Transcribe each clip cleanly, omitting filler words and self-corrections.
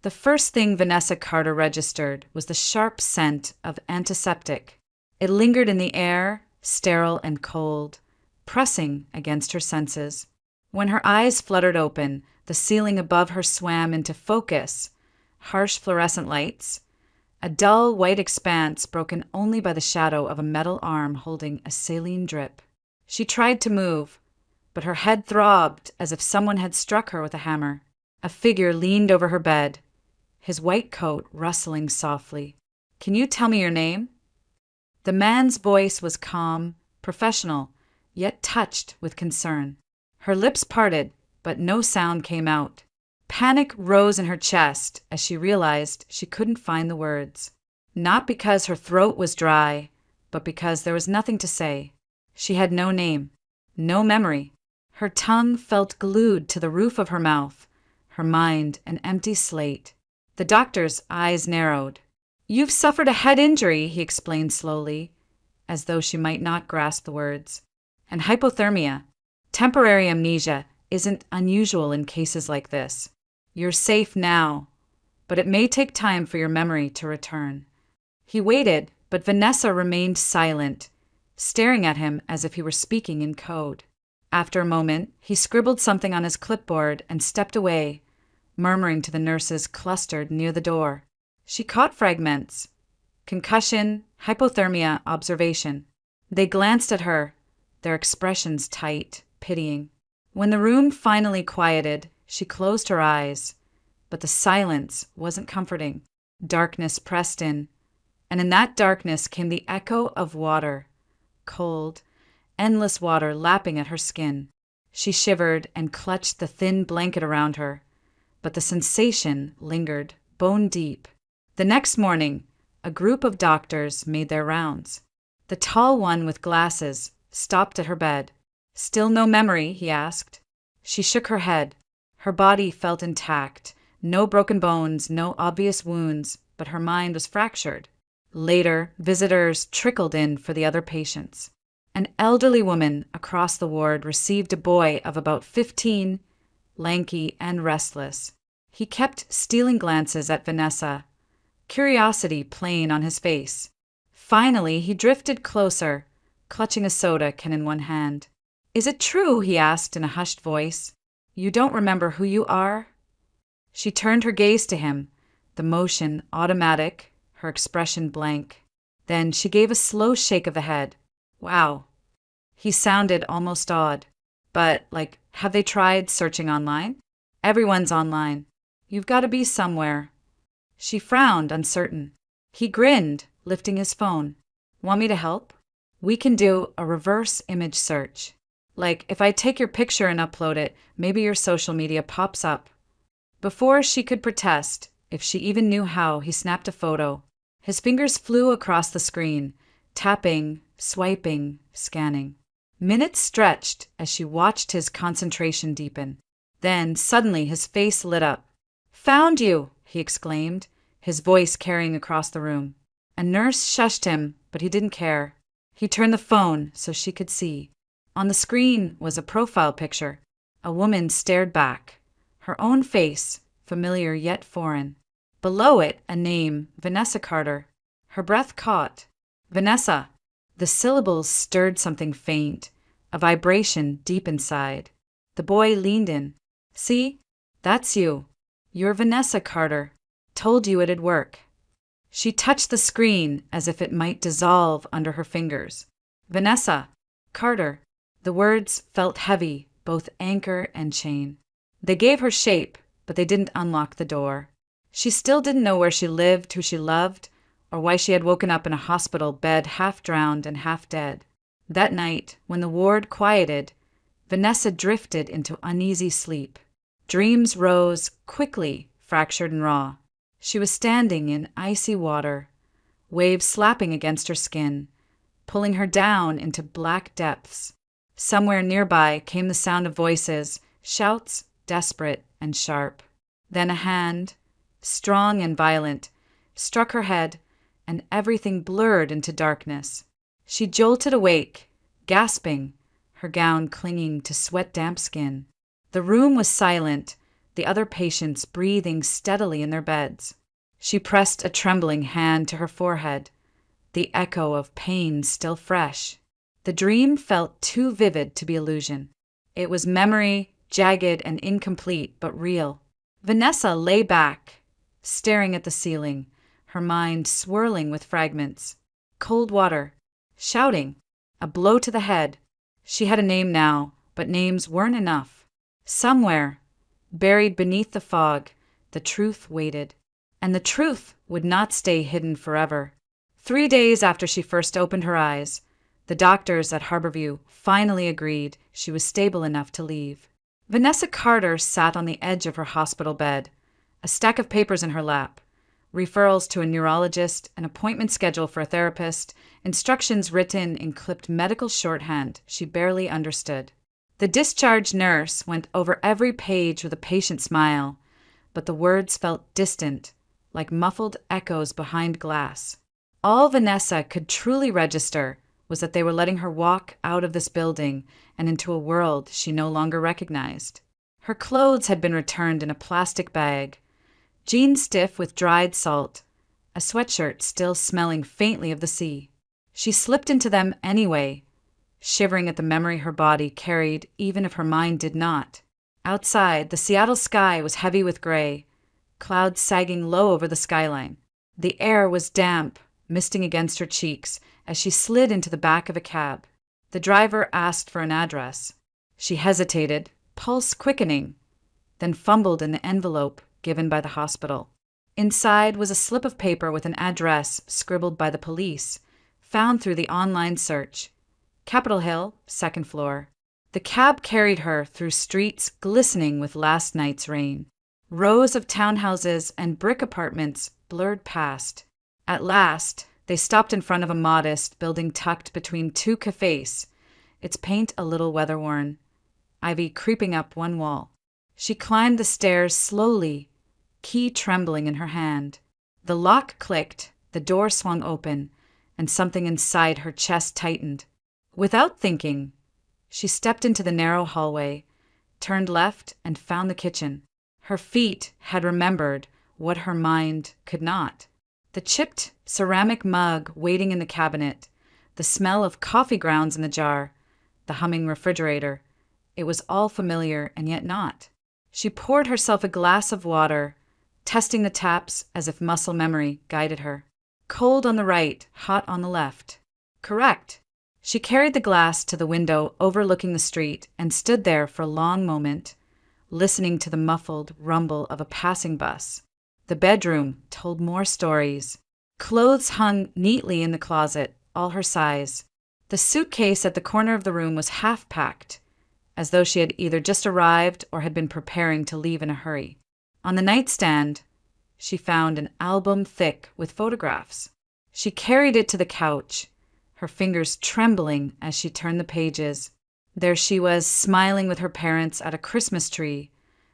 The first thing Vanessa Carter registered was the sharp scent of antiseptic. It lingered in the air, sterile and cold, pressing against her senses. When her eyes fluttered open, the ceiling above her swam into focus, harsh fluorescent lights, a dull white expanse broken only by the shadow of a metal arm holding a saline drip. She tried to move, but her head throbbed as if someone had struck her with a hammer. A figure leaned over her bed, his white coat rustling softly. "Can you tell me your name?" The man's voice was calm, professional, yet touched with concern. Her lips parted, but no sound came out. Panic rose in her chest as she realized she couldn't find the words. Not because her throat was dry, but because there was nothing to say. She had no name, no memory. Her tongue felt glued to the roof of her mouth, her mind an empty slate. The doctor's eyes narrowed. "You've suffered a head injury," he explained slowly, as though she might not grasp the words. "And hypothermia. Temporary amnesia isn't unusual in cases like this. You're safe now, but it may take time for your memory to return." He waited, but Vanessa remained silent, staring at him as if he were speaking in code. After a moment, he scribbled something on his clipboard and stepped away, murmuring to the nurses clustered near the door. She caught fragments. Concussion, hypothermia, observation. They glanced at her, their expressions tight, pitying. When the room finally quieted, she closed her eyes, but the silence wasn't comforting. Darkness pressed in, and in that darkness came the echo of water, cold, endless water lapping at her skin. She shivered and clutched the thin blanket around her, but the sensation lingered, bone deep. The next morning, a group of doctors made their rounds. The tall one with glasses stopped at her bed. "Still no memory?" he asked. She shook her head. Her body felt intact, no broken bones, no obvious wounds, but her mind was fractured. Later, visitors trickled in for the other patients. An elderly woman across the ward received a boy of about 15, lanky and restless. He kept stealing glances at Vanessa, curiosity plain on his face. Finally, he drifted closer, clutching a soda can in one hand. "Is it true?" he asked in a hushed voice. "You don't remember who you are?" She turned her gaze to him, the motion automatic, her expression blank. Then she gave a slow shake of the head. "Wow." He sounded almost awed. "But, have they tried searching online?" "Everyone's online. You've got to be somewhere." She frowned, uncertain. He grinned, lifting his phone. "Want me to help? We can do a reverse image search. If I take your picture and upload it, maybe your social media pops up." Before she could protest, if she even knew how, he snapped a photo. His fingers flew across the screen, tapping, swiping, scanning. Minutes stretched as she watched his concentration deepen. Then, suddenly, his face lit up. "Found you!" he exclaimed, his voice carrying across the room. A nurse shushed him, but he didn't care. He turned the phone so she could see. On the screen was a profile picture. A woman stared back, her own face, familiar yet foreign. Below it, a name, Vanessa Carter. Her breath caught. "Vanessa." The syllables stirred something faint, a vibration deep inside. The boy leaned in. "See? That's you. You're Vanessa Carter. Told you it'd work." She touched the screen as if it might dissolve under her fingers. "Vanessa Carter." The words felt heavy, both anchor and chain. They gave her shape, but they didn't unlock the door. She still didn't know where she lived, who she loved, or why she had woken up in a hospital bed half drowned and half dead. That night, when the ward quieted, Vanessa drifted into uneasy sleep. Dreams rose quickly, fractured and raw. She was standing in icy water, waves slapping against her skin, pulling her down into black depths. Somewhere nearby came the sound of voices, shouts, desperate and sharp. Then a hand, strong and violent, struck her head, and everything blurred into darkness. She jolted awake, gasping, her gown clinging to sweat-damp skin. The room was silent, the other patients breathing steadily in their beds. She pressed a trembling hand to her forehead, the echo of pain still fresh. The dream felt too vivid to be illusion. It was memory, jagged and incomplete, but real. Vanessa lay back, staring at the ceiling, her mind swirling with fragments. Cold water, shouting, a blow to the head. She had a name now, but names weren't enough. Somewhere, buried beneath the fog, the truth waited. And the truth would not stay hidden forever. 3 days after she first opened her eyes, the doctors at Harborview finally agreed she was stable enough to leave. Vanessa Carter sat on the edge of her hospital bed, a stack of papers in her lap, referrals to a neurologist, an appointment schedule for a therapist, instructions written in clipped medical shorthand she barely understood. The discharge nurse went over every page with a patient smile, but the words felt distant, like muffled echoes behind glass. All Vanessa could truly register was that they were letting her walk out of this building and into a world she no longer recognized. Her clothes had been returned in a plastic bag, jeans stiff with dried salt, a sweatshirt still smelling faintly of the sea. She slipped into them anyway, shivering at the memory her body carried even if her mind did not. Outside, the Seattle sky was heavy with gray, clouds sagging low over the skyline. The air was damp, misting against her cheeks as she slid into the back of a cab. The driver asked for an address. She hesitated, pulse quickening, then fumbled in the envelope given by the hospital. Inside was a slip of paper with an address scribbled by the police, found through the online search. Capitol Hill, 2nd floor. The cab carried her through streets glistening with last night's rain. Rows of townhouses and brick apartments blurred past. At last, they stopped in front of a modest building tucked between 2 cafes, its paint a little weather-worn, ivy creeping up one wall. She climbed the stairs slowly, key trembling in her hand. The lock clicked, the door swung open, and something inside her chest tightened. Without thinking, she stepped into the narrow hallway, turned left, and found the kitchen. Her feet had remembered what her mind could not. The chipped ceramic mug waiting in the cabinet, the smell of coffee grounds in the jar, the humming refrigerator. It was all familiar and yet not. She poured herself a glass of water, testing the taps as if muscle memory guided her. Cold on the right, hot on the left. Correct. She carried the glass to the window overlooking the street and stood there for a long moment, listening to the muffled rumble of a passing bus. The bedroom told more stories. Clothes hung neatly in the closet, all her size. The suitcase at the corner of the room was half-packed, as though she had either just arrived or had been preparing to leave in a hurry. On the nightstand, she found an album thick with photographs. She carried it to the couch, her fingers trembling as she turned the pages. There she was, smiling with her parents at a Christmas tree,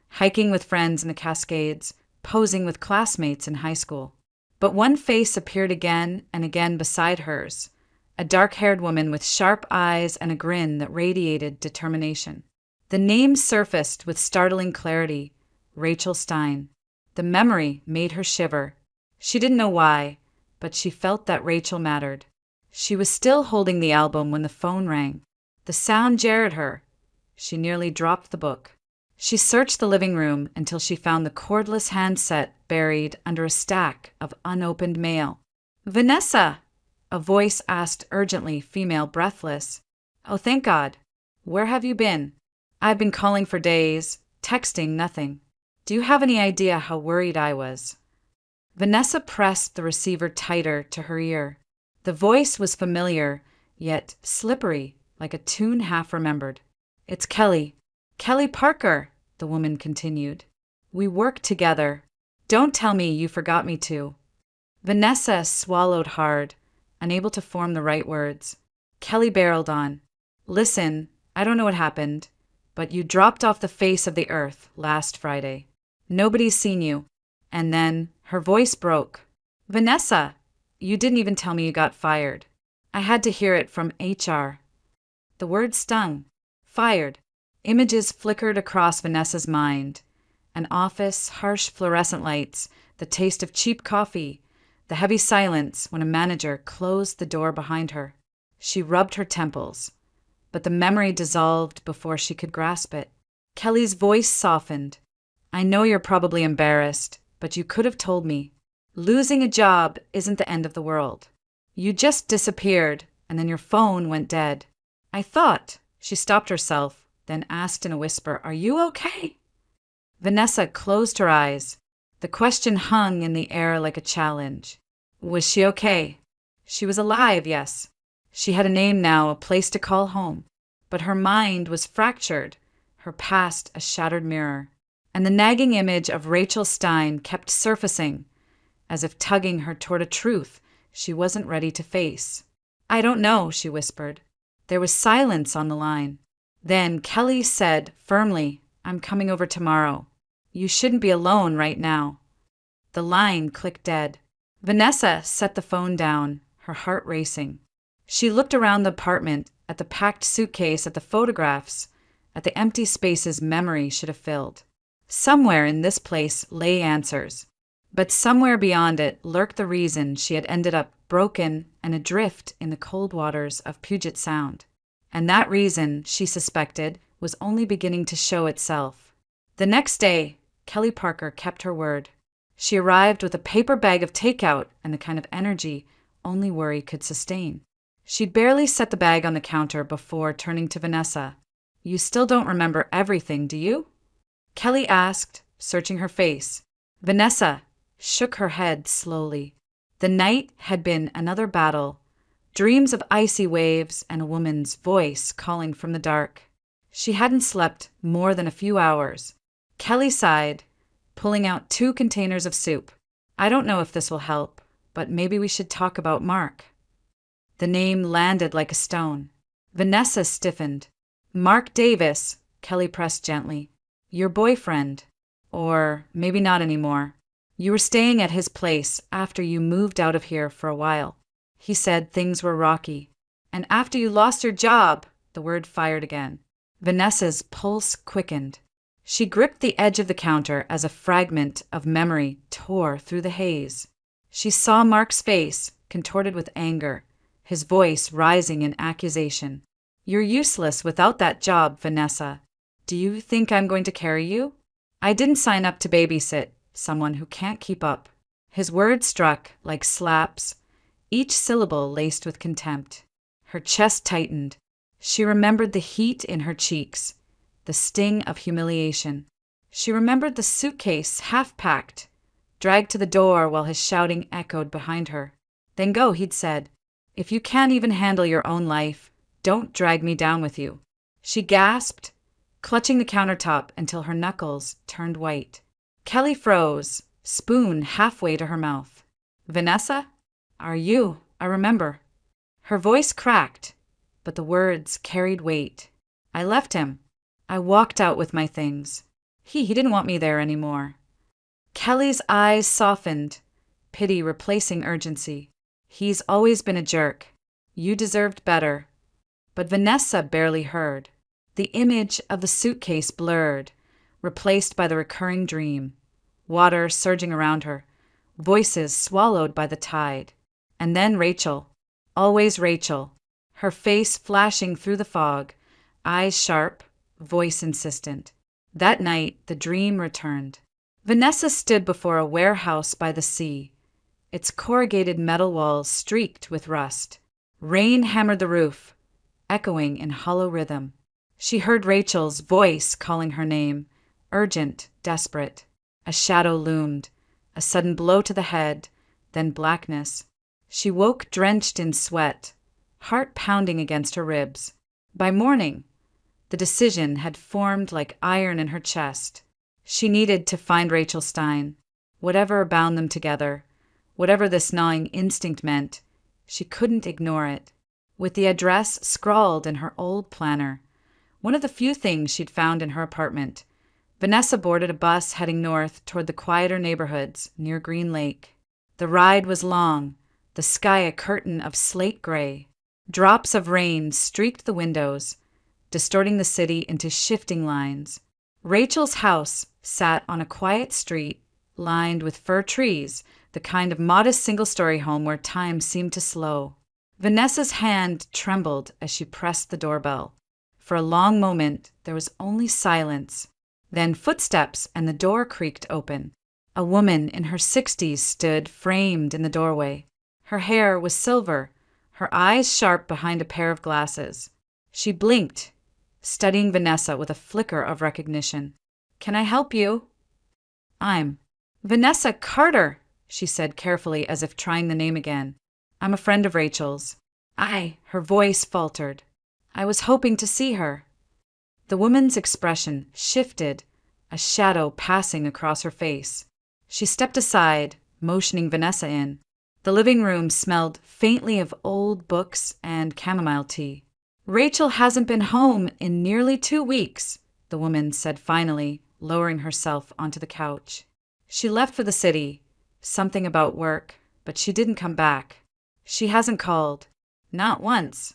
hiking with friends in the Cascades, posing with classmates in high school. But one face appeared again and again beside hers, a dark-haired woman with sharp eyes and a grin that radiated determination. The name surfaced with startling clarity, Rachel Stein. The memory made her shiver. She didn't know why, but she felt that Rachel mattered. She was still holding the album when the phone rang. The sound jarred her. She nearly dropped the book. She searched the living room until she found the cordless handset buried under a stack of unopened mail. "Vanessa!" A voice asked urgently, female, breathless. "Oh, thank God. Where have you been?" "I've been calling for days, texting, nothing. Do you have any idea how worried I was?" Vanessa pressed the receiver tighter to her ear. The voice was familiar, yet slippery, like a tune half remembered. "It's Kelly. Kelly Parker," the woman continued. "We work together. Don't tell me you forgot me too." Vanessa swallowed hard, unable to form the right words. Kelly barreled on. "Listen, I don't know what happened, but you dropped off the face of the earth last Friday. Nobody's seen you." And then her voice broke. "Vanessa, you didn't even tell me you got fired. I had to hear it from HR." The word stung. Fired. Images flickered across Vanessa's mind. An office, harsh fluorescent lights, the taste of cheap coffee, the heavy silence when a manager closed the door behind her. She rubbed her temples, but the memory dissolved before she could grasp it. Kelly's voice softened. I know you're probably embarrassed, but you could have told me. Losing a job isn't the end of the world. You just disappeared, and then your phone went dead. I thought. She stopped herself, then asked in a whisper, Are you okay? Vanessa closed her eyes. The question hung in the air like a challenge. Was she okay? She was alive, yes. She had a name now, a place to call home. But her mind was fractured, her past a shattered mirror. And the nagging image of Rachel Stein kept surfacing, as if tugging her toward a truth she wasn't ready to face. I don't know, she whispered. There was silence on the line. Then Kelly said firmly, I'm coming over tomorrow. You shouldn't be alone right now. The line clicked dead. Vanessa set the phone down, her heart racing. She looked around the apartment, at the packed suitcase, at the photographs, at the empty spaces memory should have filled. Somewhere in this place lay answers. But somewhere beyond it lurked the reason she had ended up broken and adrift in the cold waters of Puget Sound. And that reason, she suspected, was only beginning to show itself. The next day, Kelly Parker kept her word. She arrived with a paper bag of takeout and the kind of energy only worry could sustain. She'd barely set the bag on the counter before turning to Vanessa. You still don't remember everything, do you? Kelly asked, searching her face. Vanessa shook her head slowly. The night had been another battle, dreams of icy waves and a woman's voice calling from the dark. She hadn't slept more than a few hours. Kelly sighed, pulling out 2 containers of soup. I don't know if this will help, but maybe we should talk about Mark. The name landed like a stone. Vanessa stiffened. Mark Davis, Kelly pressed gently. Your boyfriend. Or maybe not anymore. You were staying at his place after you moved out of here for a while. He said things were rocky. And after you lost your job, the word fired again. Vanessa's pulse quickened. She gripped the edge of the counter as a fragment of memory tore through the haze. She saw Mark's face, contorted with anger, his voice rising in accusation. You're useless without that job, Vanessa. Do you think I'm going to carry you? I didn't sign up to babysit someone who can't keep up. His words struck like slaps, each syllable laced with contempt. Her chest tightened. She remembered the heat in her cheeks, the sting of humiliation. She remembered the suitcase half-packed, dragged to the door while his shouting echoed behind her. Then go, he'd said. If you can't even handle your own life, don't drag me down with you. She gasped, clutching the countertop until her knuckles turned white. Kelly froze, spoon halfway to her mouth. Vanessa? Are you? I remember. Her voice cracked, but the words carried weight. I left him. I walked out with my things. He didn't want me there anymore. Kelly's eyes softened, pity replacing urgency. He's always been a jerk. You deserved better. But Vanessa barely heard. The image of the suitcase blurred, replaced by the recurring dream. Water surging around her, voices swallowed by the tide. And then Rachel. Always Rachel. Her face flashing through the fog, eyes sharp, voice insistent. That night, the dream returned. Vanessa stood before a warehouse by the sea, its corrugated metal walls streaked with rust. Rain hammered the roof, echoing in hollow rhythm. She heard Rachel's voice calling her name, urgent, desperate. A shadow loomed, a sudden blow to the head, then blackness. She woke drenched in sweat, heart pounding against her ribs. By morning, the decision had formed like iron in her chest. She needed to find Rachel Stein. Whatever bound them together, whatever this gnawing instinct meant, she couldn't ignore it. With the address scrawled in her old planner, one of the few things she'd found in her apartment, Vanessa boarded a bus heading north toward the quieter neighborhoods near Green Lake. The ride was long, the sky a curtain of slate gray. Drops of rain streaked the windows, distorting the city into shifting lines. Rachel's house sat on a quiet street lined with fir trees, the kind of modest single-story home where time seemed to slow. Vanessa's hand trembled as she pressed the doorbell. For a long moment, there was only silence. Then footsteps and the door creaked open. A woman in her 60s stood framed in the doorway. Her hair was silver, her eyes sharp behind a pair of glasses. She blinked, studying Vanessa with a flicker of recognition. "Can I help you?" "I'm Vanessa Carter," she said carefully as if trying the name again. "I'm a friend of Rachel's." Her voice faltered. "I was hoping to see her." The woman's expression shifted, a shadow passing across her face. She stepped aside, motioning Vanessa in. The living room smelled faintly of old books and chamomile tea. "Rachel hasn't been home in nearly 2 weeks," the woman said finally, lowering herself onto the couch. "She left for the city, something about work, but she didn't come back. She hasn't called. Not once."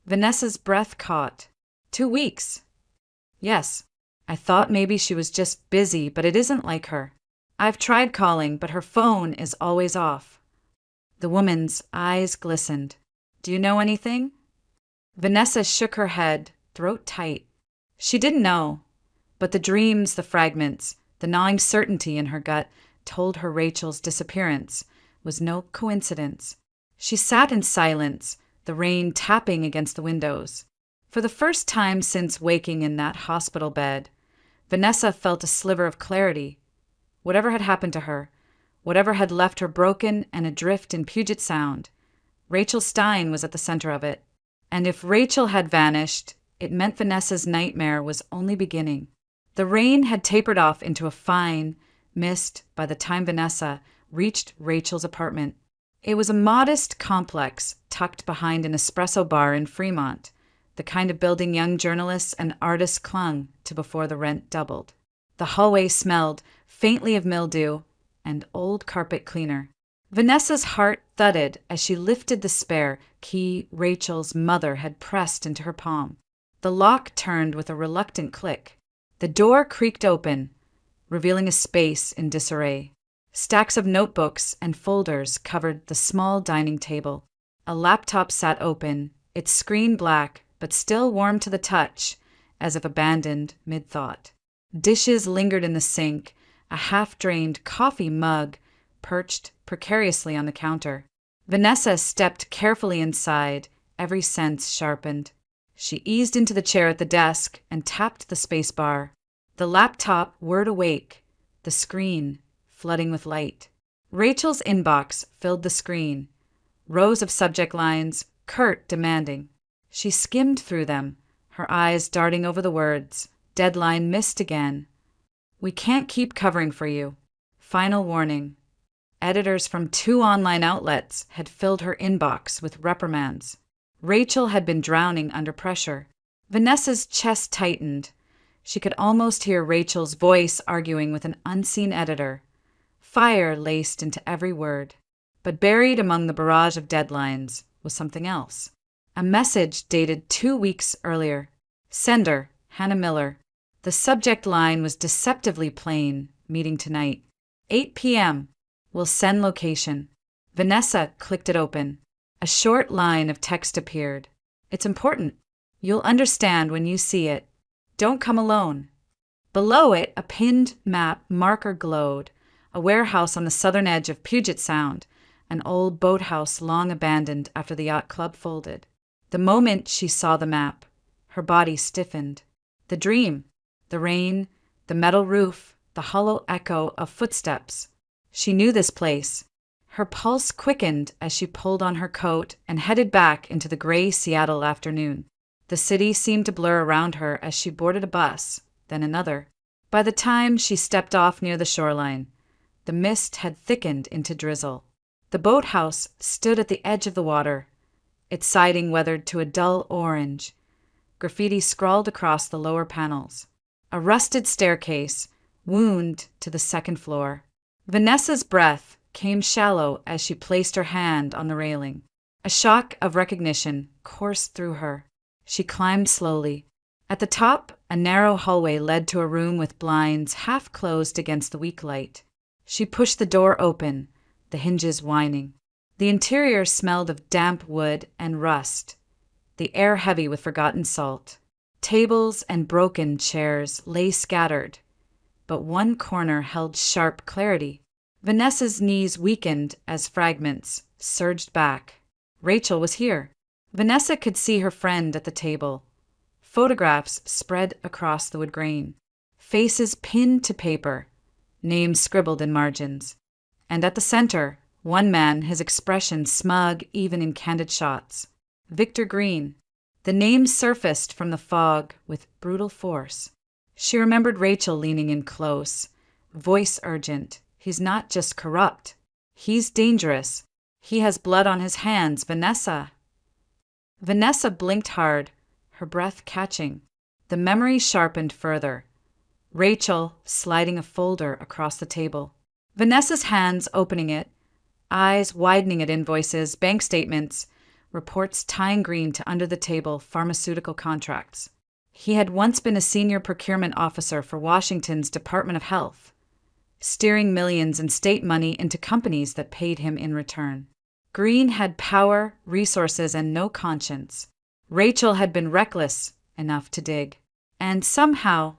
Vanessa's breath caught. 2 weeks? "Yes. I thought maybe she was just busy, but it isn't like her. I've tried calling, but her phone is always off." The woman's eyes glistened. "Do you know anything?" Vanessa shook her head, throat tight. She didn't know, but the dreams, the fragments, the gnawing certainty in her gut told her Rachel's disappearance was no coincidence. She sat in silence, the rain tapping against the windows. For the first time since waking in that hospital bed, Vanessa felt a sliver of clarity. Whatever had happened to her, whatever had left her broken and adrift in Puget Sound, Rachel Stein was at the center of it. And if Rachel had vanished, it meant Vanessa's nightmare was only beginning. The rain had tapered off into a fine mist by the time Vanessa reached Rachel's apartment. It was a modest complex tucked behind an espresso bar in Fremont, the kind of building young journalists and artists clung to before the rent doubled. The hallway smelled faintly of mildew and old carpet cleaner. Vanessa's heart thudded as she lifted the spare key Rachel's mother had pressed into her palm. The lock turned with a reluctant click. The door creaked open, revealing a space in disarray. Stacks of notebooks and folders covered the small dining table. A laptop sat open, its screen black but still warm to the touch, as if abandoned mid-thought. Dishes lingered in the sink, a half-drained coffee mug perched precariously on the counter. Vanessa stepped carefully inside, every sense sharpened. She eased into the chair at the desk and tapped the space bar. The laptop whirred awake, the screen flooding with light. Rachel's inbox filled the screen, rows of subject lines, curt, demanding. She skimmed through them, her eyes darting over the words. Deadline missed again. "We can't keep covering for you. Final warning." Editors from 2 online outlets had filled her inbox with reprimands. Rachel had been drowning under pressure. Vanessa's chest tightened. She could almost hear Rachel's voice arguing with an unseen editor. Fire laced into every word. But buried among the barrage of deadlines was something else. A message dated 2 weeks earlier. Sender, Hannah Miller. The subject line was deceptively plain, meeting tonight. 8 p.m. Will send location. Vanessa clicked it open. A short line of text appeared. "It's important. You'll understand when you see it. Don't come alone." Below it, a pinned map marker glowed. A warehouse on the southern edge of Puget Sound, an old boathouse long abandoned after the yacht club folded. The moment she saw the map, her body stiffened. The dream, the rain, the metal roof, the hollow echo of footsteps. She knew this place. Her pulse quickened as she pulled on her coat and headed back into the gray Seattle afternoon. The city seemed to blur around her as she boarded a bus, then another. By the time she stepped off near the shoreline, the mist had thickened into drizzle. The boathouse stood at the edge of the water, its siding weathered to a dull orange. Graffiti scrawled across the lower panels. A rusted staircase wound to the second floor. Vanessa's breath came shallow as she placed her hand on the railing. A shock of recognition coursed through her. She climbed slowly. At the top, A narrow hallway led to a room with blinds half closed against the weak light. She pushed the door open, the hinges whining. The interior smelled of damp wood and rust, the air heavy with forgotten salt. Tables and broken chairs lay scattered, but one corner held sharp clarity. Vanessa's knees weakened as fragments surged back. Rachel was here. Vanessa could see her friend at the table. Photographs spread across the wood grain. Faces pinned to paper. Names scribbled in margins. And at the center, one man, his expression smug even in candid shots. Victor Green. The name surfaced from the fog with brutal force. She remembered Rachel leaning in close, voice urgent. He's not just corrupt. He's dangerous. He has blood on his hands, Vanessa. Vanessa blinked hard, her breath catching. The memory sharpened further. Rachel sliding a folder across the table. Vanessa's hands opening it, eyes widening at invoices, bank statements, reports tying Green to under-the-table pharmaceutical contracts. He had once been a senior procurement officer for Washington's Department of Health, steering millions in state money into companies that paid him in return. Green had power, resources, and no conscience. Rachel had been reckless enough to dig. And somehow,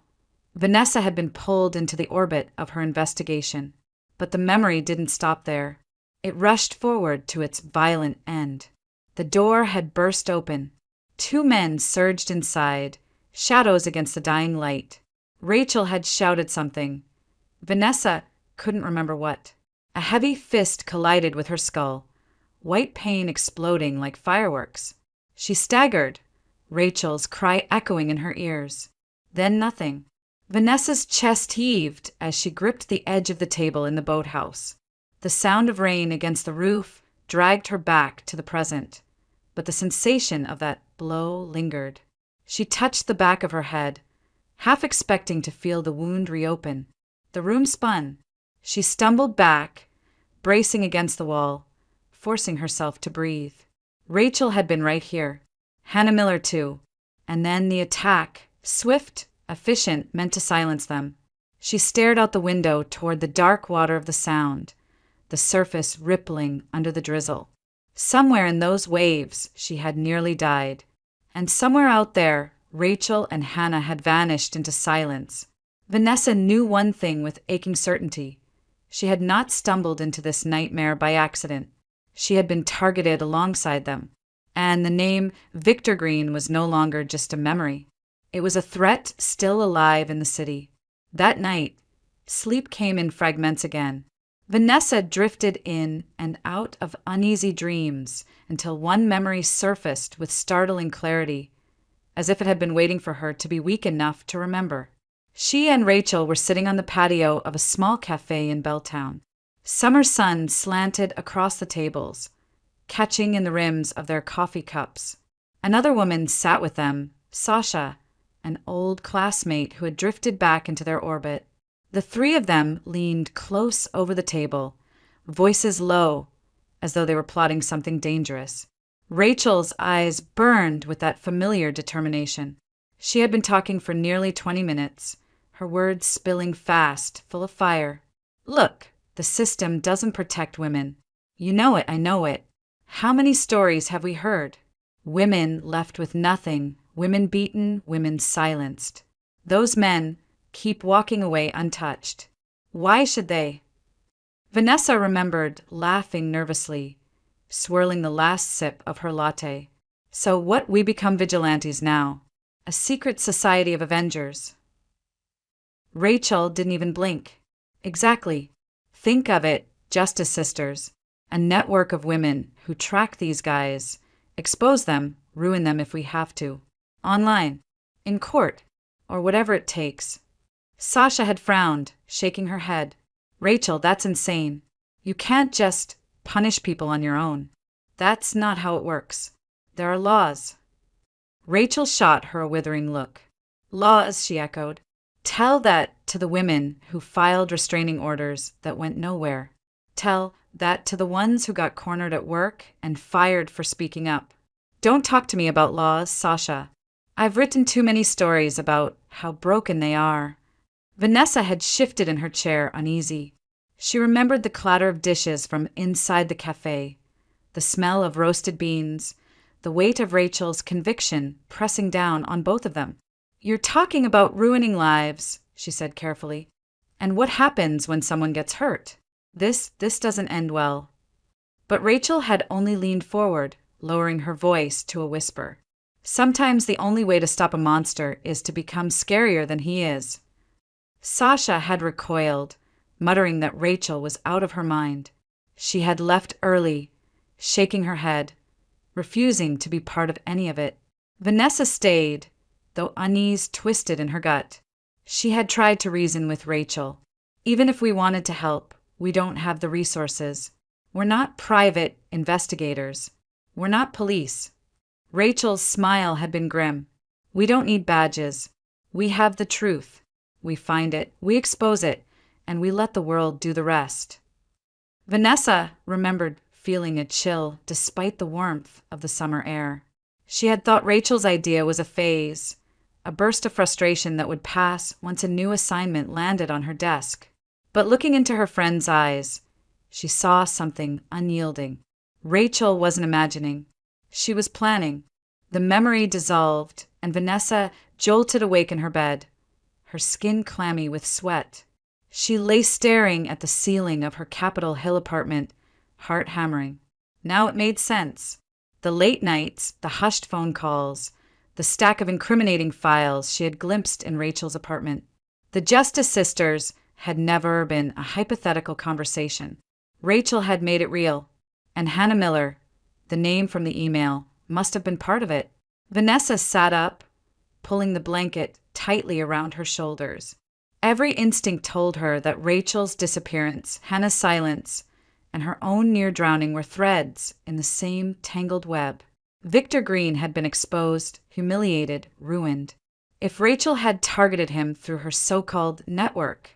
Vanessa had been pulled into the orbit of her investigation. But the memory didn't stop there. It rushed forward to its violent end. The door had burst open. Two men surged inside, shadows against the dying light. Rachel had shouted something. Vanessa couldn't remember what. A heavy fist collided with her skull, white pain exploding like fireworks. She staggered, Rachel's cry echoing in her ears. Then nothing. Vanessa's chest heaved as she gripped the edge of the table in the boathouse. The sound of rain against the roof dragged her back to the present, but the sensation of that blow lingered. She touched the back of her head, half expecting to feel the wound reopen. The room spun. She stumbled back, bracing against the wall, forcing herself to breathe. Rachel had been right here. Hannah Miller, too. And then the attack, swift, efficient, meant to silence them. She stared out the window toward the dark water of the Sound, the surface rippling under the drizzle. Somewhere in those waves, she had nearly died. And somewhere out there, Rachel and Hannah had vanished into silence. Vanessa knew one thing with aching certainty. She had not stumbled into this nightmare by accident. She had been targeted alongside them. And the name Victor Green was no longer just a memory. It was a threat still alive in the city. That night, sleep came in fragments again. Vanessa drifted in and out of uneasy dreams until one memory surfaced with startling clarity, as if it had been waiting for her to be weak enough to remember. She and Rachel were sitting on the patio of a small cafe in Belltown. Summer sun slanted across the tables, catching in the rims of their coffee cups. Another woman sat with them, Sasha, an old classmate who had drifted back into their orbit. The three of them leaned close over the table, voices low, as though they were plotting something dangerous. Rachel's eyes burned with that familiar determination. She had been talking for nearly 20 minutes, her words spilling fast, full of fire. Look, the system doesn't protect women. You know it, I know it. How many stories have we heard? Women left with nothing, women beaten, women silenced. Those men keep walking away untouched. Why should they? Vanessa remembered, laughing nervously, swirling the last sip of her latte. So what, we become vigilantes now? A secret society of avengers? Rachel didn't even blink. Exactly. Think of it, Justice Sisters. A network of women who track these guys, expose them, ruin them if we have to. Online, in court, or whatever it takes. Sasha had frowned, shaking her head. Rachel, that's insane. You can't just punish people on your own. That's not how it works. There are laws. Rachel shot her a withering look. Laws, she echoed. Tell that to the women who filed restraining orders that went nowhere. Tell that to the ones who got cornered at work and fired for speaking up. Don't talk to me about laws, Sasha. I've written too many stories about how broken they are. Vanessa had shifted in her chair, uneasy. She remembered the clatter of dishes from inside the cafe, the smell of roasted beans, the weight of Rachel's conviction pressing down on both of them. "You're talking about ruining lives," she said carefully. "And what happens when someone gets hurt? This doesn't end well." But Rachel had only leaned forward, lowering her voice to a whisper. "Sometimes the only way to stop a monster is to become scarier than he is." Sasha had recoiled, muttering that Rachel was out of her mind. She had left early, shaking her head, refusing to be part of any of it. Vanessa stayed, though unease twisted in her gut. She had tried to reason with Rachel. Even if we wanted to help, we don't have the resources. We're not private investigators. We're not police. Rachel's smile had been grim. "We don't need badges. We have the truth. We find it, we expose it, and we let the world do the rest." Vanessa remembered feeling a chill despite the warmth of the summer air. She had thought Rachel's idea was a phase, a burst of frustration that would pass once a new assignment landed on her desk. But looking into her friend's eyes, she saw something unyielding. Rachel wasn't imagining. She was planning. The memory dissolved, and Vanessa jolted awake in her bed, her skin clammy with sweat. She lay staring at the ceiling of her Capitol Hill apartment, heart hammering. Now it made sense. The late nights, the hushed phone calls, the stack of incriminating files she had glimpsed in Rachel's apartment. The Justice Sisters had never been a hypothetical conversation. Rachel had made it real, and Hannah Miller, the name from the email, must have been part of it. Vanessa sat up, pulling the blanket tightly around her shoulders. Every instinct told her that Rachel's disappearance, Hannah's silence, and her own near drowning were threads in the same tangled web. Victor Green had been exposed, humiliated, ruined. If Rachel had targeted him through her so-called network,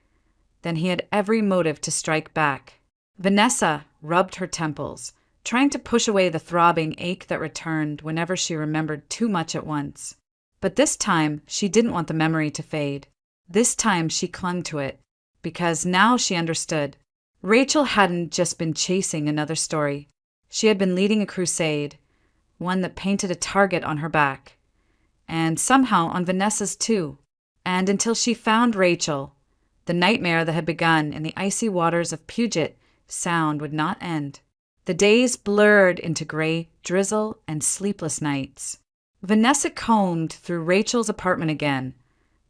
then he had every motive to strike back. Vanessa rubbed her temples, trying to push away the throbbing ache that returned whenever she remembered too much at once. But this time, she didn't want the memory to fade. This time she clung to it, because now she understood. Rachel hadn't just been chasing another story. She had been leading a crusade, one that painted a target on her back, and somehow on Vanessa's too. And until she found Rachel, the nightmare that had begun in the icy waters of Puget Sound would not end. The days blurred into gray drizzle and sleepless nights. Vanessa combed through Rachel's apartment again,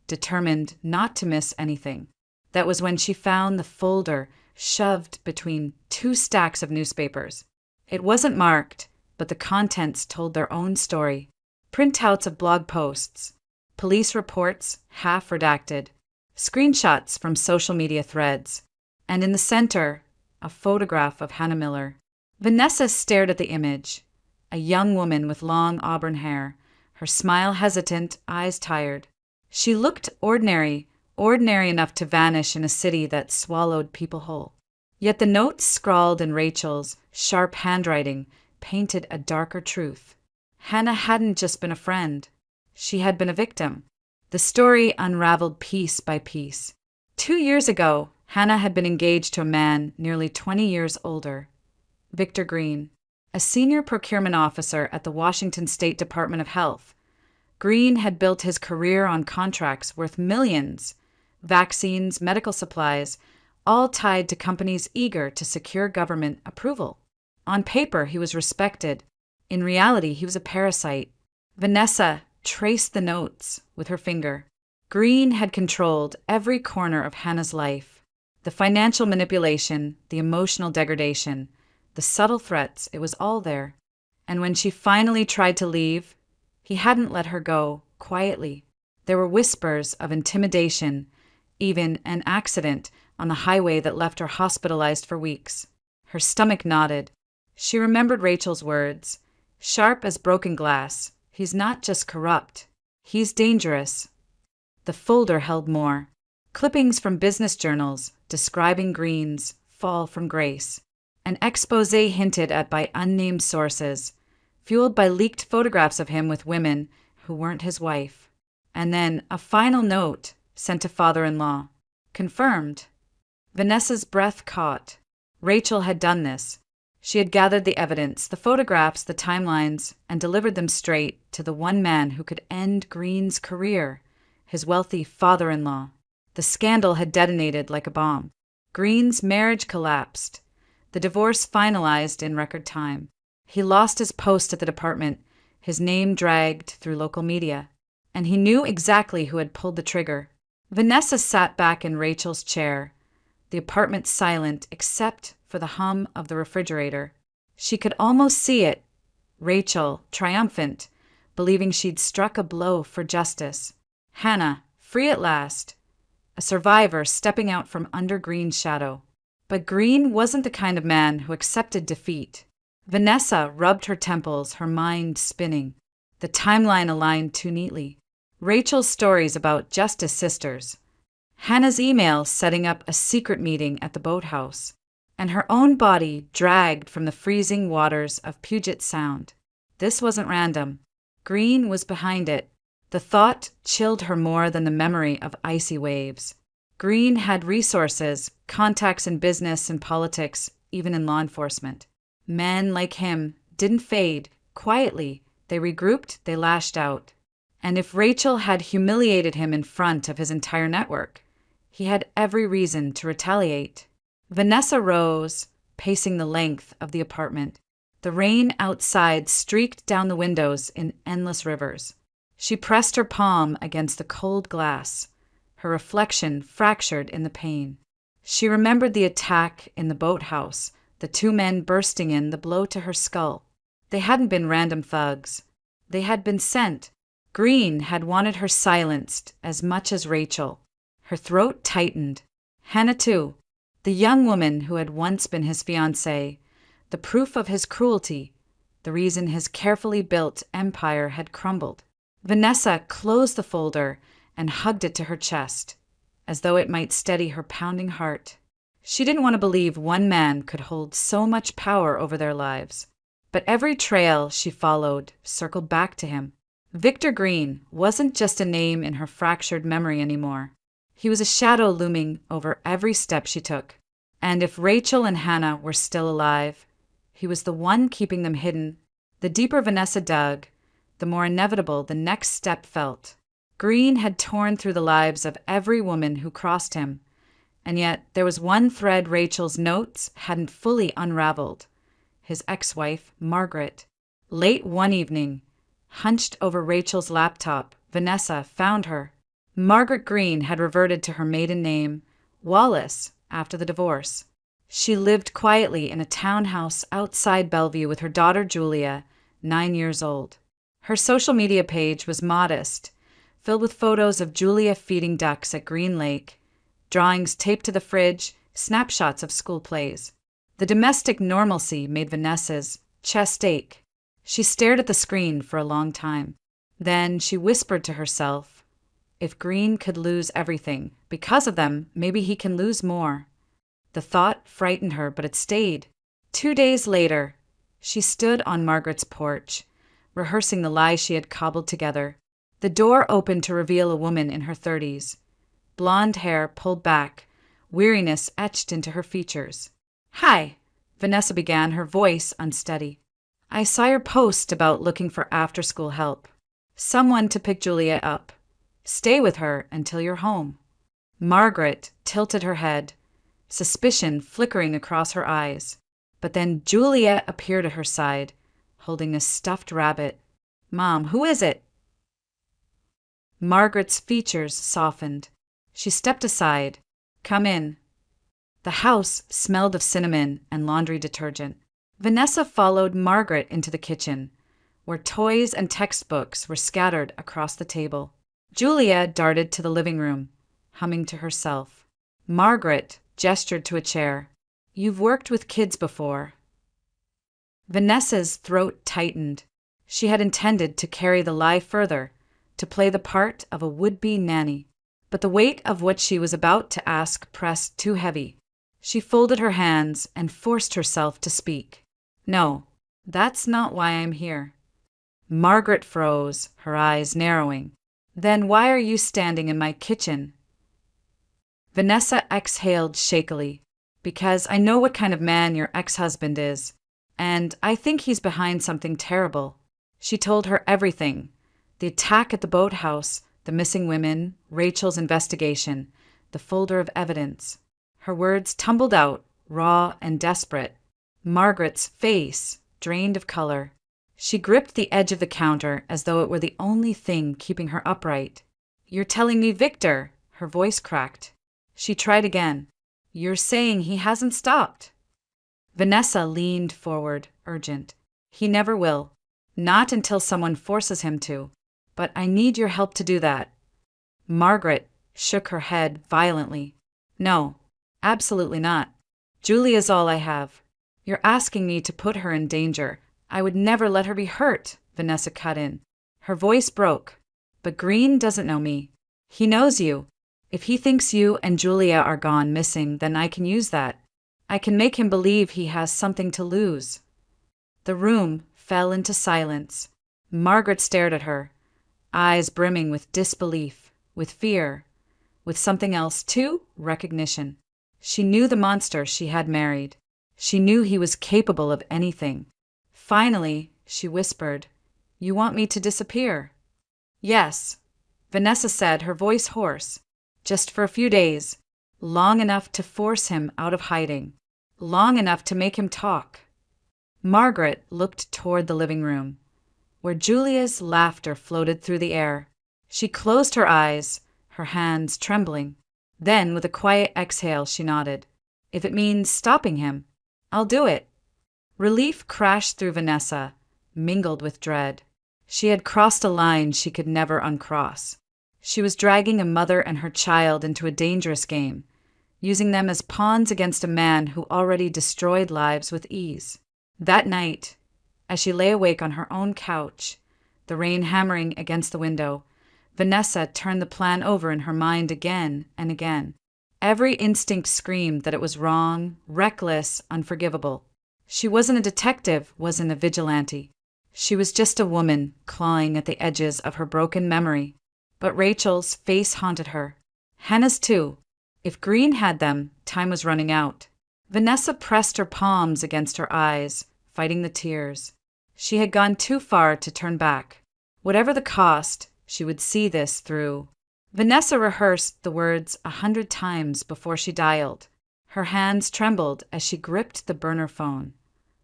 determined not to miss anything. That was when she found the folder shoved between two stacks of newspapers. It wasn't marked, but the contents told their own story. Printouts of blog posts, police reports half redacted, screenshots from social media threads, and in the center, a photograph of Hannah Miller. Vanessa stared at the image, a young woman with long auburn hair, her smile hesitant, eyes tired. She looked ordinary enough to vanish in a city that swallowed people whole. Yet the notes scrawled in Rachel's sharp handwriting painted a darker truth. Hannah hadn't just been a friend. She had been a victim. The story unraveled piece by piece. 2 years ago, Hannah had been engaged to a man nearly 20 years older, Victor Green, a senior procurement officer at the Washington State Department of Health. Green had built his career on contracts worth millions, vaccines, medical supplies, all tied to companies eager to secure government approval. On paper, he was respected. In reality, he was a parasite. Vanessa traced the notes with her finger. Green had controlled every corner of Hannah's life. The financial manipulation, the emotional degradation, the subtle threats, it was all there. And when she finally tried to leave, he hadn't let her go quietly. There were whispers of intimidation, even an accident on the highway that left her hospitalized for weeks. Her stomach knotted. She remembered Rachel's words, sharp as broken glass. He's not just corrupt. He's dangerous. The folder held more. Clippings from business journals describing Green's fall from grace. An expose hinted at by unnamed sources, fueled by leaked photographs of him with women who weren't his wife. And then a final note sent to father-in-law. Confirmed. Vanessa's breath caught. Rachel had done this. She had gathered the evidence, the photographs, the timelines, and delivered them straight to the one man who could end Green's career, his wealthy father-in-law. The scandal had detonated like a bomb. Green's marriage collapsed. The divorce finalized in record time. He lost his post at the department, his name dragged through local media. And he knew exactly who had pulled the trigger. Vanessa sat back in Rachel's chair, the apartment silent except for the hum of the refrigerator. She could almost see it. Rachel, triumphant, believing she'd struck a blow for justice. Hannah, free at last. A survivor stepping out from under Green's shadow. But Green wasn't the kind of man who accepted defeat. Vanessa rubbed her temples, her mind spinning. The timeline aligned too neatly. Rachel's stories about Justice Sisters. Hannah's email setting up a secret meeting at the boathouse. And her own body dragged from the freezing waters of Puget Sound. This wasn't random. Green was behind it. The thought chilled her more than the memory of icy waves. Green had resources, contacts in business and politics, even in law enforcement. Men like him didn't fade. Quietly, they regrouped, they lashed out. And if Rachel had humiliated him in front of his entire network, he had every reason to retaliate. Vanessa rose, pacing the length of the apartment. The rain outside streaked down the windows in endless rivers. She pressed her palm against the cold glass, her reflection fractured in the pain. She remembered the attack in the boathouse, the two men bursting in, the blow to her skull. They hadn't been random thugs. They had been sent. Green had wanted her silenced as much as Rachel. Her throat tightened. Hannah, too, the young woman who had once been his fiancée, the proof of his cruelty, the reason his carefully built empire had crumbled. Vanessa closed the folder and hugged it to her chest, as though it might steady her pounding heart. She didn't want to believe one man could hold so much power over their lives. But every trail she followed circled back to him. Victor Green wasn't just a name in her fractured memory anymore. He was a shadow looming over every step she took. And if Rachel and Hannah were still alive, he was the one keeping them hidden. The deeper Vanessa dug, the more inevitable the next step felt. Green had torn through the lives of every woman who crossed him, and yet there was one thread Rachel's notes hadn't fully unraveled. His ex-wife, Margaret. Late one evening, hunched over Rachel's laptop, Vanessa found her. Margaret Green had reverted to her maiden name, Wallace, after the divorce. She lived quietly in a townhouse outside Bellevue with her daughter Julia, 9 years old. Her social media page was modest, filled with photos of Julia feeding ducks at Green Lake, drawings taped to the fridge, snapshots of school plays. The domestic normalcy made Vanessa's chest ache. She stared at the screen for a long time. Then she whispered to herself, if Green could lose everything, because of them, maybe he can lose more. The thought frightened her, but it stayed. 2 days later, she stood on Margaret's porch, rehearsing the lie she had cobbled together. The door opened to reveal a woman in her 30s. Blonde hair pulled back, weariness etched into her features. Hi, Vanessa began, her voice unsteady. I saw your post about looking for after-school help. Someone to pick Julia up. Stay with her until you're home. Margaret tilted her head, suspicion flickering across her eyes. But then Julia appeared at her side, holding a stuffed rabbit. Mom, who is it? Margaret's features softened. She stepped aside. Come in. The house smelled of cinnamon and laundry detergent. Vanessa followed Margaret into the kitchen, where toys and textbooks were scattered across the table. Julia darted to the living room, humming to herself. Margaret gestured to a chair. You've worked with kids before. Vanessa's throat tightened. She had intended to carry the lie further, to play the part of a would-be nanny. But the weight of what she was about to ask pressed too heavy. She folded her hands and forced herself to speak. No, that's not why I'm here. Margaret froze, her eyes narrowing. Then why are you standing in my kitchen? Vanessa exhaled shakily. Because I know what kind of man your ex-husband is, and I think he's behind something terrible. She told her everything. The attack at the boathouse, the missing women, Rachel's investigation, the folder of evidence. Her words tumbled out, raw and desperate. Margaret's face drained of color. She gripped the edge of the counter as though it were the only thing keeping her upright. You're telling me Victor? Her voice cracked. She tried again. You're saying he hasn't stopped? Vanessa leaned forward, urgent. He never will. Not until someone forces him to. But I need your help to do that. Margaret shook her head violently. No, absolutely not. Julia's all I have. You're asking me to put her in danger. I would never let her be hurt, Vanessa cut in. Her voice broke. But Green doesn't know me. He knows you. If he thinks you and Julia are gone missing, then I can use that. I can make him believe he has something to lose. The room fell into silence. Margaret stared at her, eyes brimming with disbelief, with fear, with something else too, recognition. She knew the monster she had married. She knew he was capable of anything. Finally, she whispered, You want me to disappear? Yes, Vanessa said, her voice hoarse. Just for a few days, long enough to force him out of hiding, long enough to make him talk. Margaret looked toward the living room, where Julia's laughter floated through the air. She closed her eyes, her hands trembling. Then, with a quiet exhale, she nodded. If it means stopping him, I'll do it. Relief crashed through Vanessa, mingled with dread. She had crossed a line she could never uncross. She was dragging a mother and her child into a dangerous game, using them as pawns against a man who already destroyed lives with ease. That night, as she lay awake on her own couch, the rain hammering against the window, Vanessa turned the plan over in her mind again and again. Every instinct screamed that it was wrong, reckless, unforgivable. She wasn't a detective, wasn't a vigilante. She was just a woman clawing at the edges of her broken memory. But Rachel's face haunted her. Hannah's too. If Green had them, time was running out. Vanessa pressed her palms against her eyes, fighting the tears. She had gone too far to turn back. Whatever the cost, she would see this through. Vanessa rehearsed the words 100 times before she dialed. Her hands trembled as she gripped the burner phone.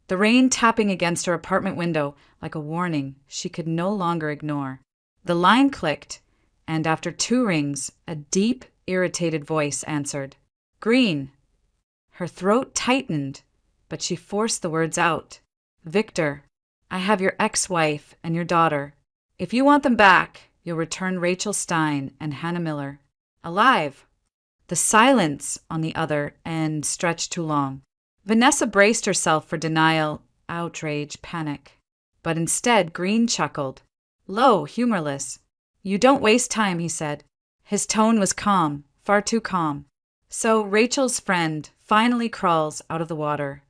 The rain tapping against her apartment window like a warning she could no longer ignore. The line clicked, and after 2 rings, a deep, irritated voice answered. Green. Her throat tightened, but she forced the words out. Victor, I have your ex-wife and your daughter. If you want them back, you'll return Rachel Stein and Hannah Miller. Alive. The silence on the other end stretched too long. Vanessa braced herself for denial, outrage, panic. But instead, Green chuckled. Low, humorless. You don't waste time, he said. His tone was calm, far too calm. So Rachel's friend finally crawls out of the water.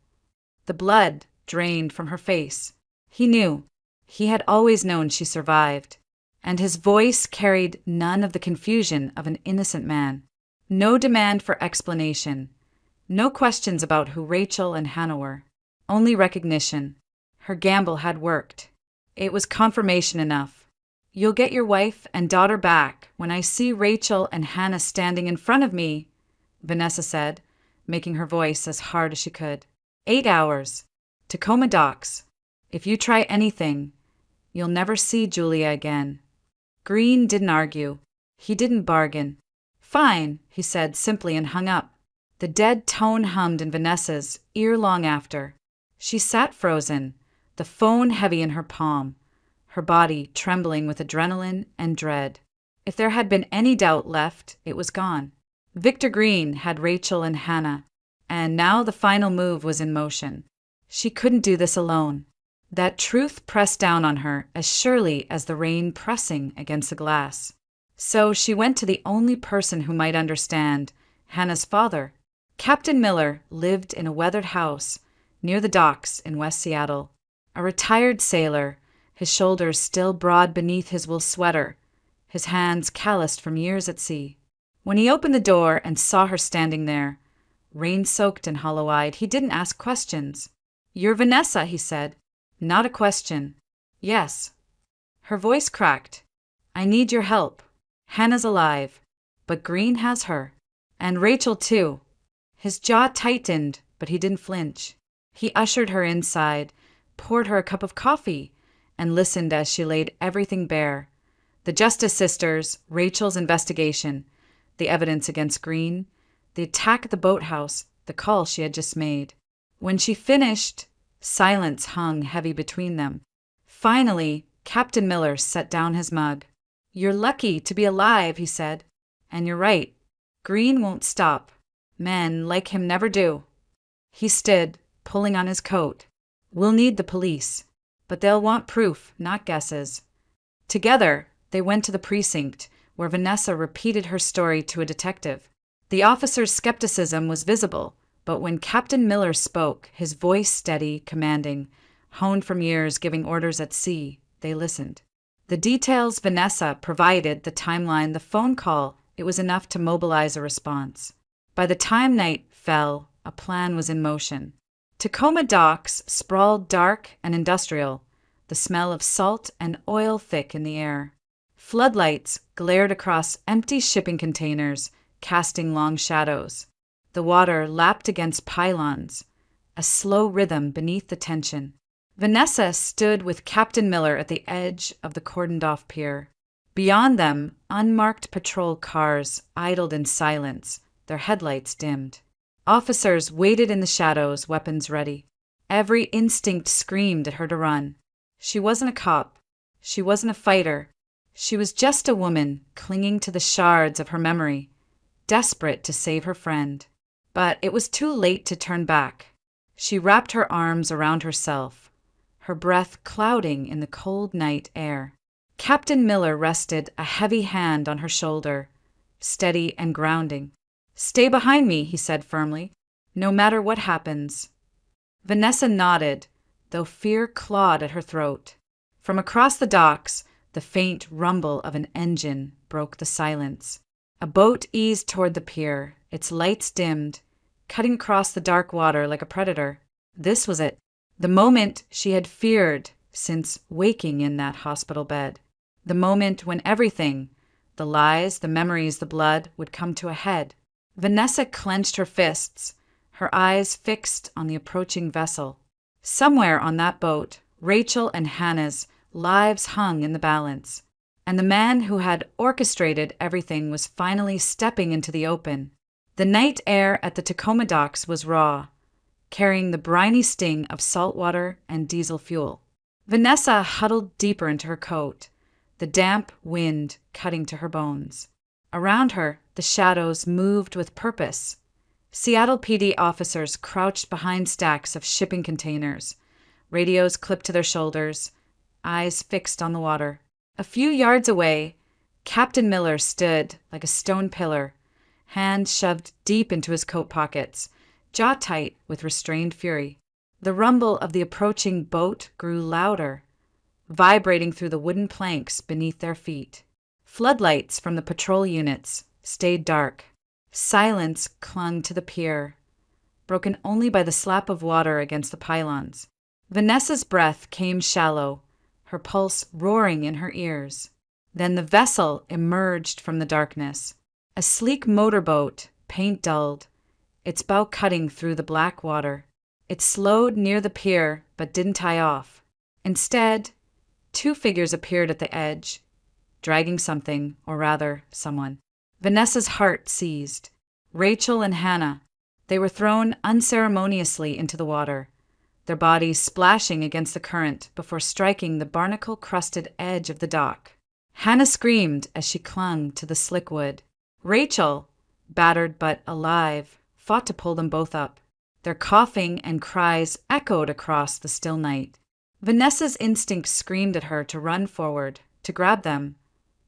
The blood drained from her face. He knew. He had always known she survived. And his voice carried none of the confusion of an innocent man. No demand for explanation. No questions about who Rachel and Hannah were. Only recognition. Her gamble had worked. It was confirmation enough. You'll get your wife and daughter back when I see Rachel and Hannah standing in front of me, Vanessa said, making her voice as hard as she could. 8 hours. Tacoma Docks. If you try anything, you'll never see Julia again. Green didn't argue. He didn't bargain. Fine, he said simply and hung up. The dead tone hummed in Vanessa's ear long after. She sat frozen, the phone heavy in her palm, her body trembling with adrenaline and dread. If there had been any doubt left, it was gone. Victor Green had Rachel and Hannah, and now the final move was in motion. She couldn't do this alone. That truth pressed down on her as surely as the rain pressing against the glass. So she went to the only person who might understand, Hannah's father. Captain Miller lived in a weathered house near the docks in West Seattle. A retired sailor, his shoulders still broad beneath his wool sweater, his hands calloused from years at sea. When he opened the door and saw her standing there, rain-soaked and hollow-eyed, he didn't ask questions. "You're Vanessa," he said. "Not a question." "Yes." Her voice cracked. "I need your help. Hannah's alive, but Green has her. And Rachel, too." His jaw tightened, but he didn't flinch. He ushered her inside, poured her a cup of coffee, and listened as she laid everything bare. The Justice Sisters, Rachel's investigation, the evidence against Green, the attack at the boathouse, the call she had just made. When she finished, silence hung heavy between them. Finally, Captain Miller set down his mug. "You're lucky to be alive," he said. "And you're right. Green won't stop. Men like him never do." He stood, pulling on his coat. "We'll need the police, but they'll want proof, not guesses." Together, they went to the precinct, where Vanessa repeated her story to a detective. The officer's skepticism was visible, but when Captain Miller spoke, his voice steady, commanding, honed from years giving orders at sea, they listened. The details Vanessa provided, the timeline, the phone call, it was enough to mobilize a response. By the time night fell, a plan was in motion. Tacoma docks sprawled dark and industrial, the smell of salt and oil thick in the air. Floodlights glared across empty shipping containers, casting long shadows. The water lapped against pylons, a slow rhythm beneath the tension. Vanessa stood with Captain Miller at the edge of the cordoned-off pier. Beyond them, unmarked patrol cars idled in silence, their headlights dimmed. Officers waited in the shadows, weapons ready. Every instinct screamed at her to run. She wasn't a cop. She wasn't a fighter. She was just a woman clinging to the shards of her memory, desperate to save her friend. But it was too late to turn back. She wrapped her arms around herself, her breath clouding in the cold night air. Captain Miller rested a heavy hand on her shoulder, steady and grounding. "Stay behind me," he said firmly, "no matter what happens." Vanessa nodded, though fear clawed at her throat. From across the docks, the faint rumble of an engine broke the silence. A boat eased toward the pier, its lights dimmed, cutting across the dark water like a predator. This was it, the moment she had feared since waking in that hospital bed. The moment when everything, the lies, the memories, the blood, would come to a head. Vanessa clenched her fists, her eyes fixed on the approaching vessel. Somewhere on that boat, Rachel and Hannah's lives hung in the balance, and the man who had orchestrated everything was finally stepping into the open. The night air at the Tacoma docks was raw, carrying the briny sting of salt water and diesel fuel. Vanessa huddled deeper into her coat, the damp wind cutting to her bones. Around her, the shadows moved with purpose. Seattle PD officers crouched behind stacks of shipping containers, radios clipped to their shoulders, eyes fixed on the water. A few yards away, Captain Miller stood like a stone pillar, hands shoved deep into his coat pockets, jaw tight with restrained fury. The rumble of the approaching boat grew louder, vibrating through the wooden planks beneath their feet. Floodlights from the patrol units stayed dark. Silence clung to the pier, broken only by the slap of water against the pylons. Vanessa's breath came shallow, her pulse roaring in her ears. Then the vessel emerged from the darkness. A sleek motorboat, paint dulled, its bow cutting through the black water. It slowed near the pier, but didn't tie off. Instead, two figures appeared at the edge, dragging something, or rather, someone. Vanessa's heart seized. Rachel and Hannah. They were thrown unceremoniously into the water, their bodies splashing against the current before striking the barnacle-crusted edge of the dock. Hannah screamed as she clung to the slick wood. Rachel, battered but alive, fought to pull them both up. Their coughing and cries echoed across the still night. Vanessa's instinct screamed at her to run forward, to grab them,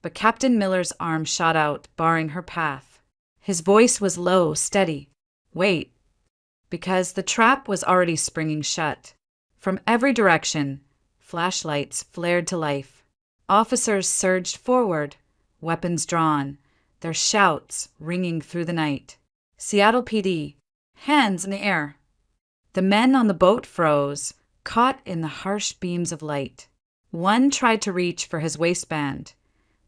but Captain Miller's arm shot out, barring her path. His voice was low, steady. "Wait." Because the trap was already springing shut. From every direction, Flashlights flared to life. Officers surged forward, weapons drawn, their shouts ringing through the night. Seattle PD, hands in the air. The men on the boat froze, caught in the harsh beams of light. One tried to reach for his waistband,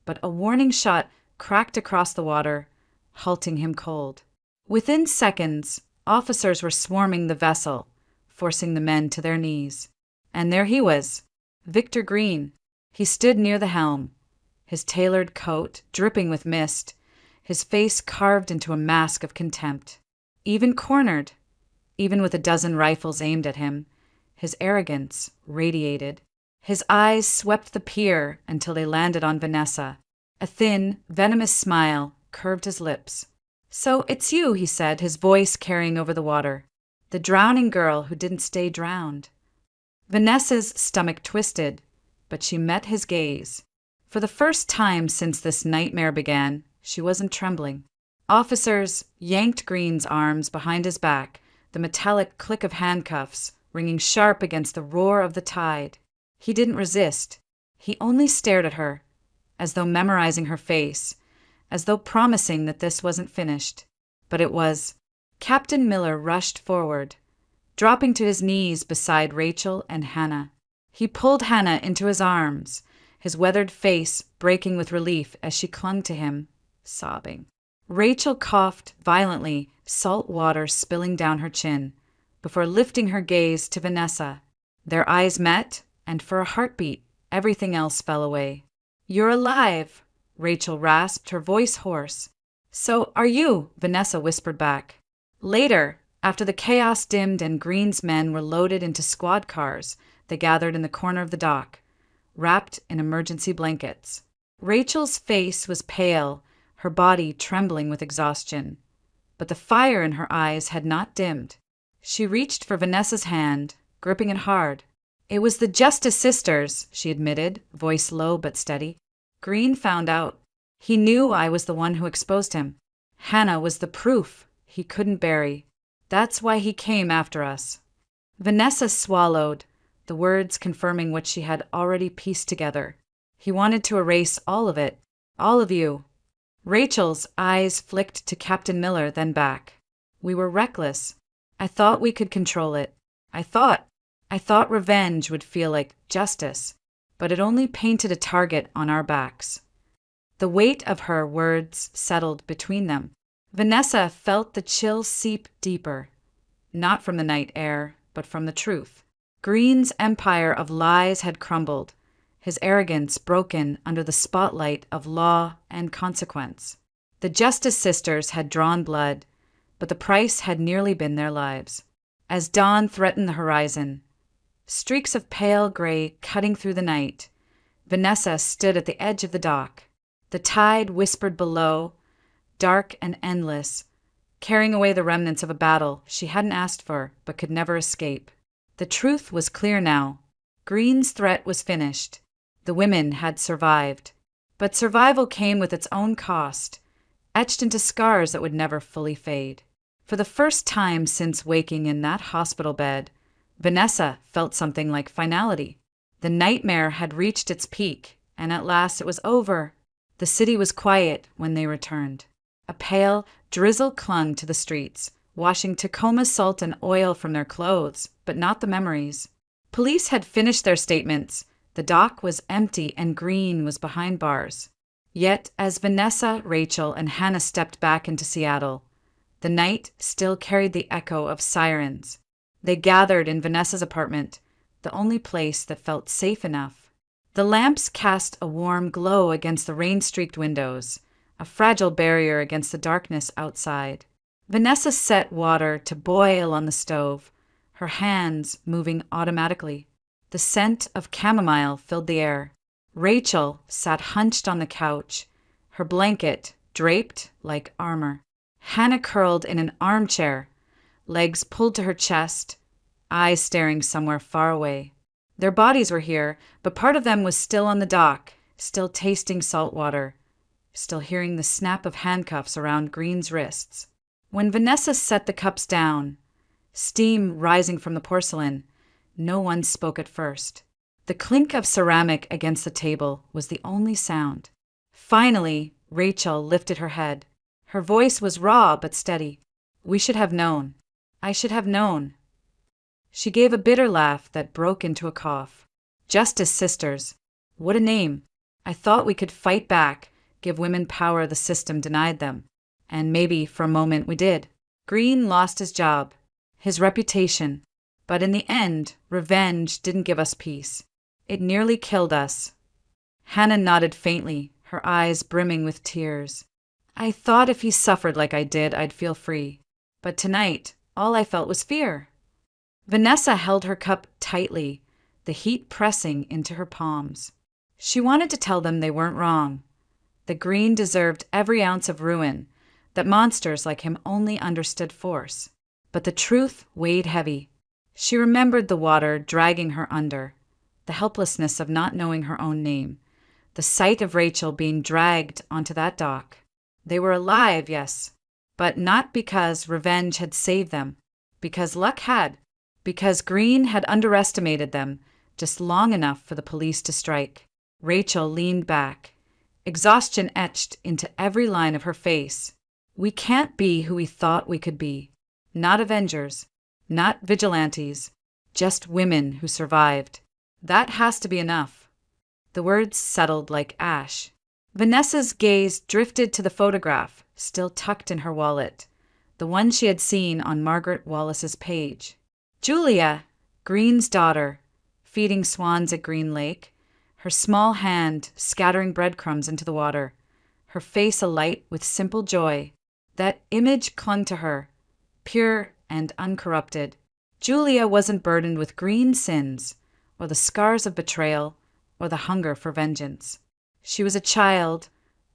but a warning shot cracked across the water, halting him cold. Within seconds, officers were swarming the vessel, forcing the men to their knees. And there he was, Victor Green. He stood near the helm, his tailored coat dripping with mist, his face carved into a mask of contempt. Even cornered, even with a dozen rifles aimed at him, his arrogance radiated. His eyes swept the pier until they landed on Vanessa. A thin, venomous smile curved his lips. "So it's you," he said, his voice carrying over the water. "The drowning girl who didn't stay drowned." Vanessa's stomach twisted, but she met his gaze. For the first time since this nightmare began, she wasn't trembling. Officers yanked Green's arms behind his back, the metallic click of handcuffs ringing sharp against the roar of the tide. He didn't resist. He only stared at her, as though memorizing her face, as though promising that this wasn't finished. But it was. Captain Miller rushed forward, dropping to his knees beside Rachel and Hannah. He pulled Hannah into his arms, his weathered face breaking with relief as she clung to him, sobbing. Rachel coughed violently, salt water spilling down her chin, before lifting her gaze to Vanessa. Their eyes met, and for a heartbeat, everything else fell away. "You're alive," Rachel rasped, her voice hoarse. "So are you," Vanessa whispered back. Later, after the chaos dimmed and Green's men were loaded into squad cars, they gathered in the corner of the dock, wrapped in emergency blankets. Rachel's face was pale, her body trembling with exhaustion. But the fire in her eyes had not dimmed. She reached for Vanessa's hand, gripping it hard. "It was the Justice sisters," she admitted, voice low but steady. "Green found out. He knew I was the one who exposed him. Hannah was the proof he couldn't bury. That's why he came after us." Vanessa swallowed, the words confirming what she had already pieced together. He wanted to erase all of it, all of you. Rachel's eyes flicked to Captain Miller, then back. "We were reckless. I thought we could control it. I thought revenge would feel like justice, but it only painted a target on our backs." The weight of her words settled between them. Vanessa felt the chill seep deeper, not from the night air, but from the truth. Green's empire of lies had crumbled, his arrogance broken under the spotlight of law and consequence. The Justice sisters had drawn blood, but the price had nearly been their lives. As dawn threatened the horizon, streaks of pale gray cutting through the night, Vanessa stood at the edge of the dock. The tide whispered below, dark and endless, carrying away the remnants of a battle she hadn't asked for but could never escape. The truth was clear now. Green's threat was finished. The women had survived. But survival came with its own cost, etched into scars that would never fully fade. For the first time since waking in that hospital bed, Vanessa felt something like finality. The nightmare had reached its peak, and at last it was over. The city was quiet when they returned. A pale drizzle clung to the streets, washing Tacoma salt and oil from their clothes, but not the memories. Police had finished their statements. The dock was empty and Green was behind bars. Yet, as Vanessa, Rachel, and Hannah stepped back into Seattle, the night still carried the echo of sirens. They gathered in Vanessa's apartment, the only place that felt safe enough. The lamps cast a warm glow against the rain-streaked windows, a fragile barrier against the darkness outside. Vanessa set water to boil on the stove, her hands moving automatically. The scent of chamomile filled the air. Rachel sat hunched on the couch, her blanket draped like armor. Hannah curled in an armchair, legs pulled to her chest, eyes staring somewhere far away. Their bodies were here, but part of them was still on the dock, still tasting salt water, still hearing the snap of handcuffs around Green's wrists. When Vanessa set the cups down, steam rising from the porcelain, no one spoke at first. The clink of ceramic against the table was the only sound. Finally, Rachel lifted her head. Her voice was raw but steady. "We should have known. I should have known." She gave a bitter laugh that broke into a cough. Justice Sisters. What a name. I thought we could fight back, give women power the system denied them. And maybe, for a moment, we did. Green lost his job, his reputation. But in the end, revenge didn't give us peace. It nearly killed us. Hannah nodded faintly, her eyes brimming with tears. "I thought if he suffered like I did, I'd feel free. But tonight, all I felt was fear." Vanessa held her cup tightly, the heat pressing into her palms. She wanted to tell them they weren't wrong. That Green deserved every ounce of ruin, that monsters like him only understood force. But the truth weighed heavy. She remembered the water dragging her under, the helplessness of not knowing her own name, the sight of Rachel being dragged onto that dock. They were alive, yes, but not because revenge had saved them, because luck had, because Green had underestimated them just long enough for the police to strike. Rachel leaned back, exhaustion etched into every line of her face. We can't be who we thought we could be. Not avengers, not vigilantes, just women who survived. That has to be enough. The words settled like ash. Vanessa's gaze drifted to the photograph, still tucked in her wallet, the one she had seen on Margaret Wallace's page. Julia, Green's daughter, feeding swans at Green Lake, her small hand scattering breadcrumbs into the water, her face alight with simple joy. That image clung to her, pure and uncorrupted. Julia wasn't burdened with Green's sins, or the scars of betrayal, or the hunger for vengeance. She was a child,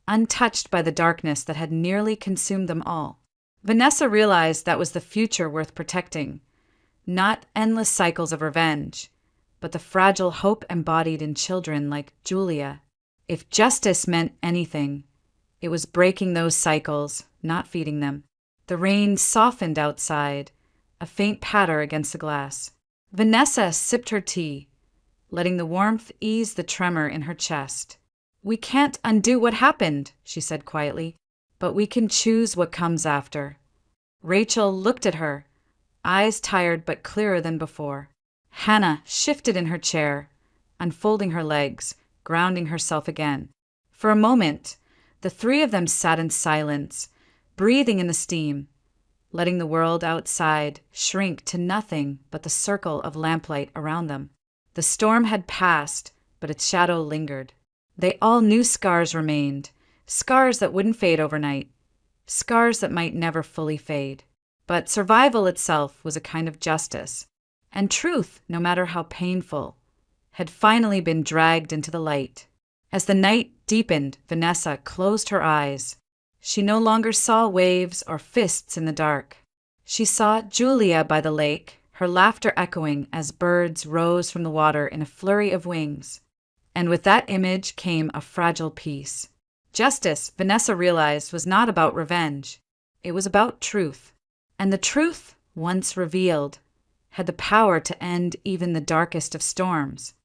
untouched by the darkness that had nearly consumed them all. Vanessa realized that was the future worth protecting. Not endless cycles of revenge, but the fragile hope embodied in children like Julia. If justice meant anything, it was breaking those cycles, not feeding them. The rain softened outside, a faint patter against the glass. Vanessa sipped her tea, letting the warmth ease the tremor in her chest. "We can't undo what happened," she said quietly, "but we can choose what comes after." Rachel looked at her, eyes tired but clearer than before. Hannah shifted in her chair, unfolding her legs, grounding herself again. For a moment, the three of them sat in silence, breathing in the steam, letting the world outside shrink to nothing but the circle of lamplight around them. The storm had passed, but its shadow lingered. They all knew scars remained, scars that wouldn't fade overnight, scars that might never fully fade. But survival itself was a kind of justice, and truth, no matter how painful, had finally been dragged into the light. As the night deepened, Vanessa closed her eyes. She no longer saw waves or fists in the dark. She saw Julia by the lake, her laughter echoing as birds rose from the water in a flurry of wings. And with that image came a fragile peace. Justice, Vanessa realized, was not about revenge. It was about truth. And the truth, once revealed, had the power to end even the darkest of storms.